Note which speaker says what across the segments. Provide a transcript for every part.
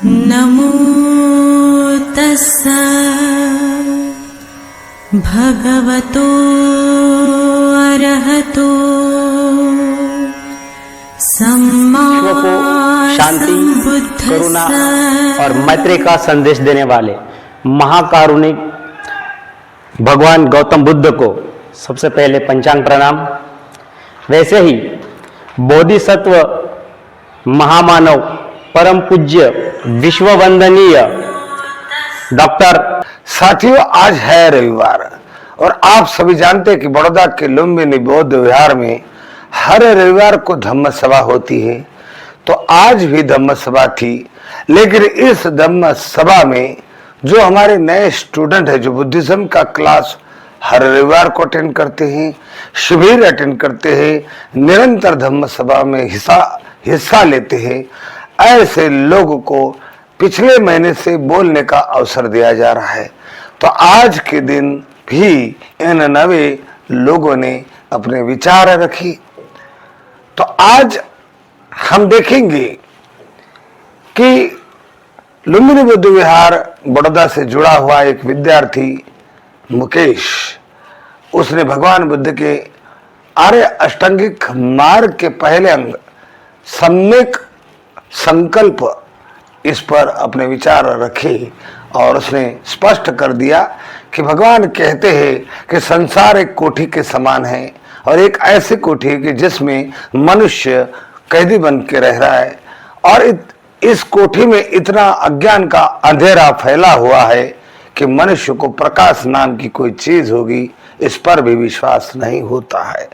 Speaker 1: नमो तस्सा भगवतो अरहतो सम्मा
Speaker 2: शांति, करुणा
Speaker 1: सम्बुद्धस्स।
Speaker 2: और मैत्री का संदेश देने वाले महाकारुणिक भगवान गौतम बुद्ध को सबसे पहले पंचांग प्रणाम। वैसे ही बोधिसत्व महामानव परम पूज्य विश्व वंदनीय डॉक्टर।
Speaker 3: साथियों, आज है रविवार और आप सभी जानते हैं कि बड़ौदा के लुम्बिनी बौद्ध विहार में हर रविवार को धम्म सभा होती है। तो आज भी धम्म सभा थी, लेकिन इस धम्म सभा में जो हमारे नए स्टूडेंट है, जो बुद्धिज्म का क्लास हर रविवार को अटेंड करते हैं, शिविर अटेंड करते हैं, निरंतर धम्म सभा में हिस्सा लेते हैं, ऐसे लोगों को पिछले महीने से बोलने का अवसर दिया जा रहा है। तो आज के दिन भी इन नवे लोगों ने अपने विचार रखी। तो आज हम देखेंगे कि लुम्बिनी बुद्ध विहार बड़ौदा से जुड़ा हुआ एक विद्यार्थी मुकेश, उसने भगवान बुद्ध के आर्य अष्टांगिक मार्ग के पहले अंग सम्यक संकल्प, इस पर अपने विचार रखे और उसने स्पष्ट कर दिया कि भगवान कहते हैं कि संसार एक कोठी के समान है और एक ऐसी कोठी है कि जिसमें मनुष्य कैदी बन के रह रहा है और इस कोठी में इतना अज्ञान का अंधेरा फैला हुआ है कि मनुष्य को प्रकाश नाम की कोई चीज होगी, इस पर भी विश्वास नहीं होता है।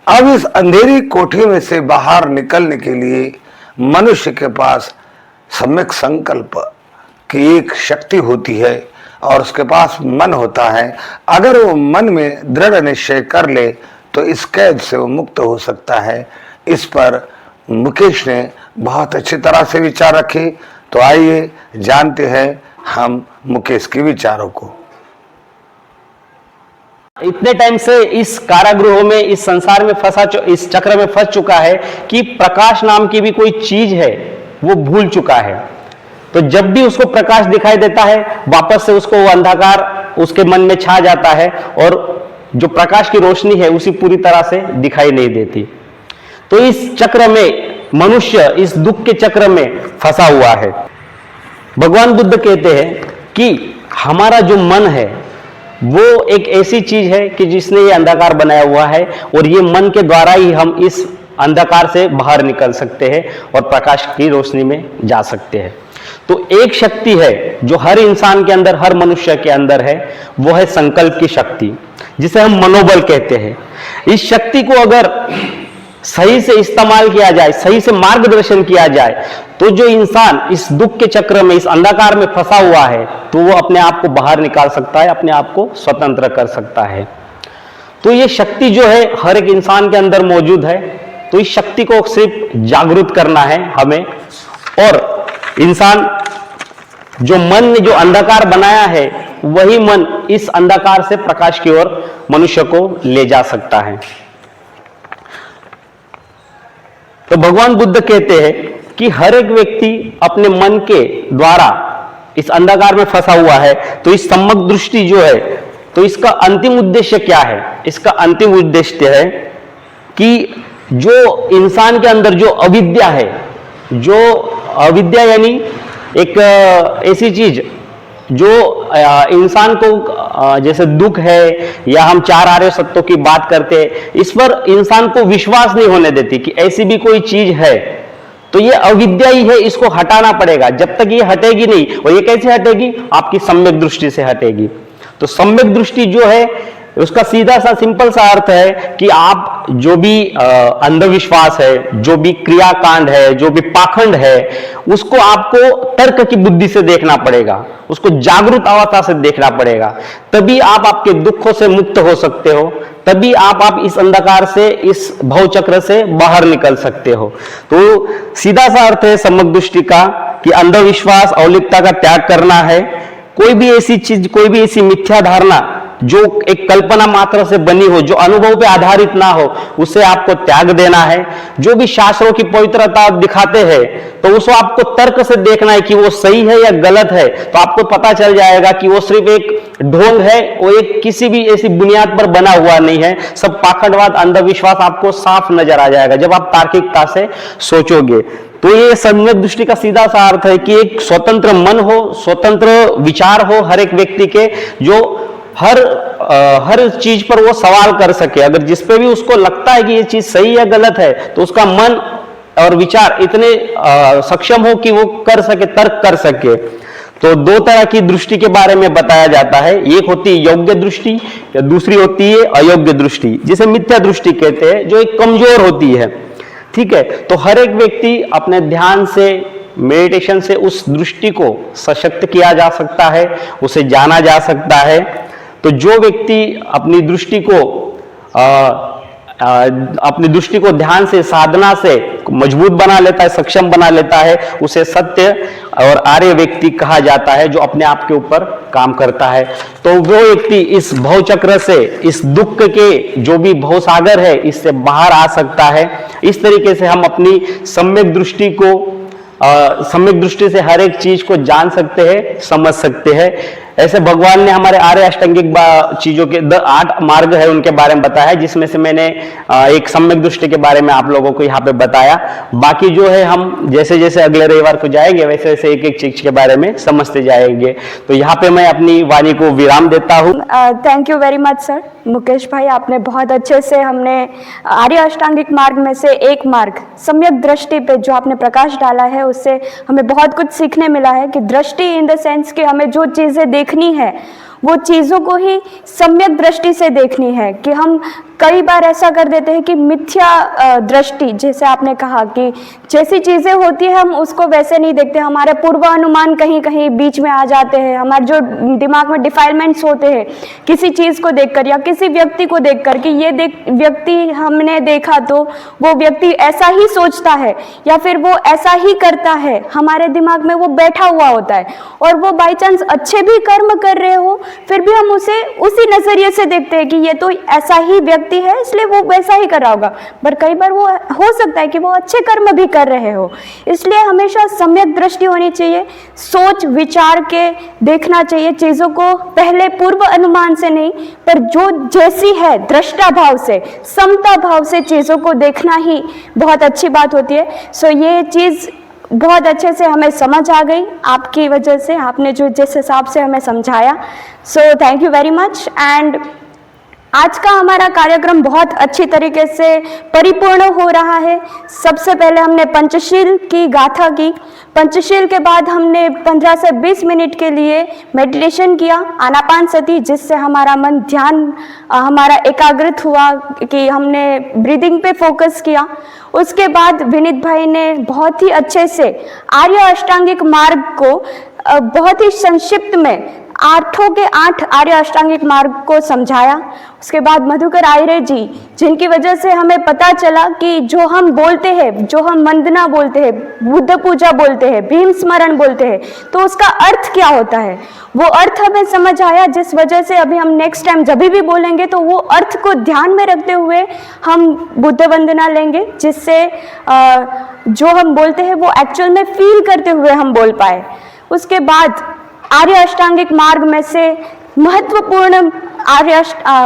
Speaker 3: अब इस अंधेरी कोठी में से बाहर निकलने के लिए मनुष्य के पास सम्यक संकल्प की एक शक्ति होती है और उसके पास मन होता है। अगर वो मन में दृढ़ निश्चय कर ले तो इस कैद से वो मुक्त हो सकता है। इस पर मुकेश ने बहुत अच्छी तरह से विचार रखे। तो आइए जानते हैं हम मुकेश के विचारों को।
Speaker 2: इतने टाइम से इस कारागृह में, इस संसार में फंसा, इस चक्र में फंस चुका है कि प्रकाश नाम की भी कोई चीज है वो भूल चुका है। तो जब भी उसको प्रकाश दिखाई देता है, वापस से उसको वो अंधकार उसके मन में छा जाता है और जो प्रकाश की रोशनी है उसी पूरी तरह से दिखाई नहीं देती। तो इस चक्र में मनुष्य इस दुख के चक्र में फंसा हुआ है। भगवान बुद्ध कहते हैं कि हमारा जो मन है वो एक ऐसी चीज है कि जिसने ये अंधकार बनाया हुआ है और ये मन के द्वारा ही हम इस अंधकार से बाहर निकल सकते हैं और प्रकाश की रोशनी में जा सकते हैं। तो एक शक्ति है जो हर इंसान के अंदर, हर मनुष्य के अंदर है, वो है संकल्प की शक्ति, जिसे हम मनोबल कहते हैं। इस शक्ति को अगर सही से इस्तेमाल किया जाए, सही से मार्गदर्शन किया जाए, तो जो इंसान इस दुख के चक्र में, इस अंधकार में फंसा हुआ है, तो वो अपने आप को बाहर निकाल सकता है, अपने आप को स्वतंत्र कर सकता है। तो ये शक्ति जो है हर एक इंसान के अंदर मौजूद है। तो इस शक्ति को सिर्फ जागरूक करना है हमें, और इंसान जो मन ने जो अंधकार बनाया है, वही मन इस अंधकार से प्रकाश की ओर मनुष्य को ले जा सकता है। तो भगवान बुद्ध कहते हैं कि हर एक व्यक्ति अपने मन के द्वारा इस अंधकार में फंसा हुआ है। तो इस सम्यक दृष्टि जो है, तो इसका अंतिम उद्देश्य क्या है? इसका अंतिम उद्देश्य है कि जो इंसान के अंदर जो अविद्या है, जो अविद्या यानी एक ऐसी चीज जो इंसान को, जैसे दुख है या हम चार आर्य सत्यों की बात करते हैं, इस पर इंसान को विश्वास नहीं होने देती कि ऐसी भी कोई चीज है। तो ये अविद्या ही है, इसको हटाना पड़ेगा। जब तक ये हटेगी नहीं, और ये कैसे हटेगी? आपकी सम्यक दृष्टि से हटेगी। तो सम्यक दृष्टि जो है उसका सीधा सा सिंपल सा अर्थ है कि आप जो भी अंधविश्वास है, जो भी क्रियाकांड है, जो भी पाखंड है, उसको आपको तर्क की बुद्धि से देखना पड़ेगा, उसको जागरूक अवस्था से देखना पड़ेगा। तभी आप आपके दुखों से मुक्त हो सकते हो, तभी आप इस अंधकार से, इस भवचक्र से बाहर निकल सकते हो। तो सीधा सा अर्थ है सम्यक दृष्टि का कि अंधविश्वास, औलिकता का त्याग करना है। कोई भी ऐसी चीज, कोई भी ऐसी मिथ्या धारणा जो एक कल्पना मात्र से बनी हो, जो अनुभव पे आधारित ना हो, उसे आपको त्याग देना है। जो भी शास्त्रों की पवित्रता दिखाते हैं तो उसको आपको तर्क से देखना है कि वो सही है या गलत है। तो आपको पता चल जाएगा कि वो सिर्फ एक ढोंग है, वो एक किसी भी ऐसी बुनियाद पर बना हुआ नहीं है। सब पाखंडवाद, अंधविश्वास आपको साफ नजर आ जाएगा जब आप तार्किकता से सोचोगे। तो ये सम्यक दृष्टि का सीधा सा अर्थ है कि एक स्वतंत्र मन हो, स्वतंत्र विचार हो हर एक व्यक्ति के, जो हर चीज पर वो सवाल कर सके। अगर जिस पे भी उसको लगता है कि ये चीज सही या गलत है, तो उसका मन और विचार इतने सक्षम हो कि वो कर सके, तर्क कर सके। तो दो तरह की दृष्टि के बारे में बताया जाता है, एक होती है योग्य दृष्टि, या दूसरी होती है अयोग्य दृष्टि, जिसे मिथ्या दृष्टि कहते हैं, जो एक कमजोर होती है। ठीक है, तो हर एक व्यक्ति अपने ध्यान से, मेडिटेशन से उस दृष्टि को सशक्त किया जा सकता है, उसे जाना जा सकता है। तो जो व्यक्ति अपनी दृष्टि को ध्यान से, साधना से मजबूत बना लेता है, सक्षम बना लेता है, उसे सत्य और आर्य व्यक्ति कहा जाता है, जो अपने आप के ऊपर काम करता है। तो वो व्यक्ति इस भवचक्र से, इस दुख के जो भी भवसागर है, इससे बाहर आ सकता है। इस तरीके से हम अपनी सम्यक दृष्टि से हर एक चीज को जान सकते हैं, समझ सकते हैं। ऐसे भगवान ने हमारे आर्य अष्टांगिक चीजों के 8 मार्ग है, उनके बारे में बताया, जिसमें से मैंने एक सम्यक दृष्टि के बारे में आप लोगों को यहाँ पे बताया। बाकी जो है हम जैसे जैसे अगले रविवार को जाएंगे, वैसे वैसे एक एक चीज के बारे में समझते जाएंगे। तो यहाँ पे मैं अपनी वाणी को विराम देता हूँ।
Speaker 4: Thank you very much sir. Mukesh भाई, आपने बहुत अच्छे से हमने आर्य अष्टांगिक मार्ग में से एक मार्ग सम्यक दृष्टि पे जो आपने प्रकाश डाला है, उससे हमें बहुत कुछ सीखने मिला है कि दृष्टि इन द सेंस कि हमें जो चीज़ें देखनी है वो चीज़ों को ही सम्यक दृष्टि से देखनी है। कि हम कई बार ऐसा कर देते हैं कि मिथ्या दृष्टि, जैसे आपने कहा कि जैसी चीज़ें होती है हम उसको वैसे नहीं देखते, हमारे पूर्वानुमान कहीं कहीं बीच में आ जाते हैं, हमारे जो दिमाग में डिफाइलमेंट्स होते हैं किसी चीज़ को देखकर या किसी व्यक्ति को देखकर कि ये व्यक्ति हमने देखा तो वो व्यक्ति ऐसा ही सोचता है या फिर वो ऐसा ही करता है, हमारे दिमाग में वो बैठा हुआ होता है। और वो बाई चांस अच्छे भी कर्म कर रहे हो, फिर भी हम उसे उसी नजरिए से देखते हैं कि ये तो ऐसा ही व्यक्ति है, इसलिए वो वैसा ही कर रहा होगा। पर कई बार वो हो सकता है कि वो अच्छे कर्म भी कर रहे हो। इसलिए हमेशा सम्यक दृष्टि होनी चाहिए, सोच विचार के देखना चाहिए चीजों को, पहले पूर्व अनुमान से नहीं, पर जो जैसी है दृष्टा भाव से, समता भाव से चीजों को देखना ही बहुत अच्छी बात होती है। सो ये चीज बहुत अच्छे से हमें समझ आ गई आपकी वजह से, आपने जो जिस हिसाब से हमें समझाया। So thank you very much. And आज का हमारा कार्यक्रम बहुत अच्छी तरीके से परिपूर्ण हो रहा है। सबसे पहले हमने पंचशील की गाथा की, पंचशील के बाद हमने 15 से 20 मिनट के लिए मेडिटेशन किया, आनापान सती, जिससे हमारा मन ध्यान हमारा एकाग्रित हुआ कि हमने ब्रीदिंग पे फोकस किया। उसके बाद विनीत भाई ने बहुत ही अच्छे से आर्य अष्टांगिक मार्ग को बहुत ही संक्षिप्त में 8 के 8 आर्य अष्टांगिक मार्ग को समझाया। उसके बाद मधुकर आयरे जी, जिनकी वजह से हमें पता चला कि जो हम बोलते हैं, जो हम वंदना बोलते हैं, बुद्ध पूजा बोलते हैं, भीम स्मरण बोलते हैं, तो उसका अर्थ क्या होता है, वो अर्थ हमें समझ आया। जिस वजह से अभी हम नेक्स्ट टाइम जब भी बोलेंगे तो वो अर्थ को ध्यान में रखते हुए हम बुद्ध वंदना लेंगे, जिससे जो हम बोलते हैं वो एक्चुअल में फील करते हुए हम बोल पाए। उसके बाद आर्य अष्टांगिक मार्ग में से महत्वपूर्ण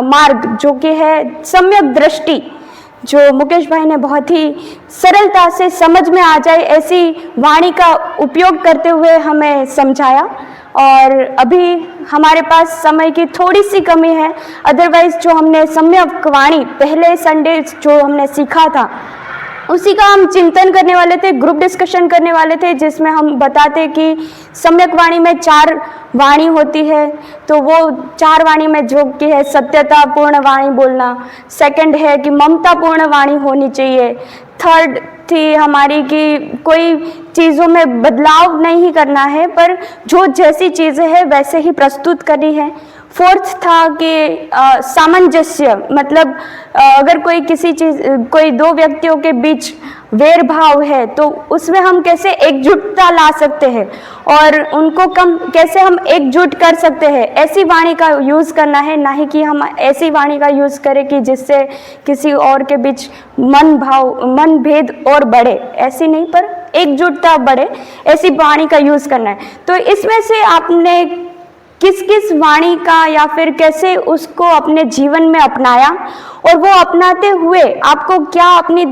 Speaker 4: मार्ग जो कि है सम्यक दृष्टि, जो मुकेश भाई ने बहुत ही सरलता से समझ में आ जाए ऐसी वाणी का उपयोग करते हुए हमें समझाया। और अभी हमारे पास समय की थोड़ी सी कमी है, अदरवाइज जो हमने सम्यक वाणी पहले संडे जो हमने सीखा था उसी का हम चिंतन करने वाले थे, ग्रुप डिस्कशन करने वाले थे, जिसमें हम बताते कि सम्यक वाणी में 4 वाणी होती है। तो वो 4 वाणी में जो कि है सत्यता पूर्ण वाणी बोलना, सेकंड है कि ममता पूर्ण वाणी होनी चाहिए, थर्ड थी हमारी कि कोई चीज़ों में बदलाव नहीं करना है, पर जो जैसी चीज़ें हैं वैसे ही प्रस्तुत करनी है। फोर्थ था कि सामंजस्य, मतलब अगर कोई किसी चीज, कोई दो व्यक्तियों के बीच वैर भाव है तो उसमें हम कैसे एकजुटता ला सकते हैं और उनको कैसे हम एकजुट कर सकते हैं, ऐसी वाणी का यूज़ करना है, ना ही कि हम ऐसी वाणी का यूज़ करें कि जिससे किसी और के बीच मन भेद और बढ़े, ऐसी नहीं पर एकजुटता बढ़े, ऐसी वाणी का यूज़ करना है। तो इसमें से आपने किस किस वाणी का या फिर कैसे उसको अपने जीवन में अपनाया और वो अपनाते हुए आपको क्या अपनी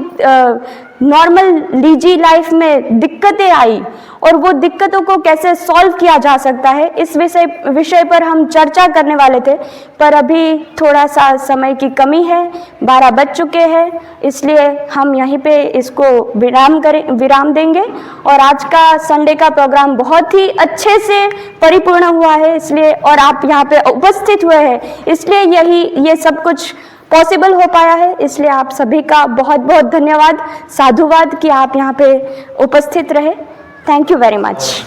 Speaker 4: नॉर्मल निजी लाइफ में दिक्कतें आई और वो दिक्कतों को कैसे सॉल्व किया जा सकता है, इस विषय पर हम चर्चा करने वाले थे, पर अभी थोड़ा सा समय की कमी है, 12 बज चुके हैं, इसलिए हम यहीं पे इसको विराम देंगे। और आज का संडे का प्रोग्राम बहुत ही अच्छे से परिपूर्ण हुआ है, इसलिए और आप यहाँ पे उपस्थित हुए हैं, इसलिए ये सब कुछ पॉसिबल हो पाया है, इसलिए आप सभी का बहुत बहुत धन्यवाद, साधुवाद कि आप यहाँ पे उपस्थित रहे। Thank you very much.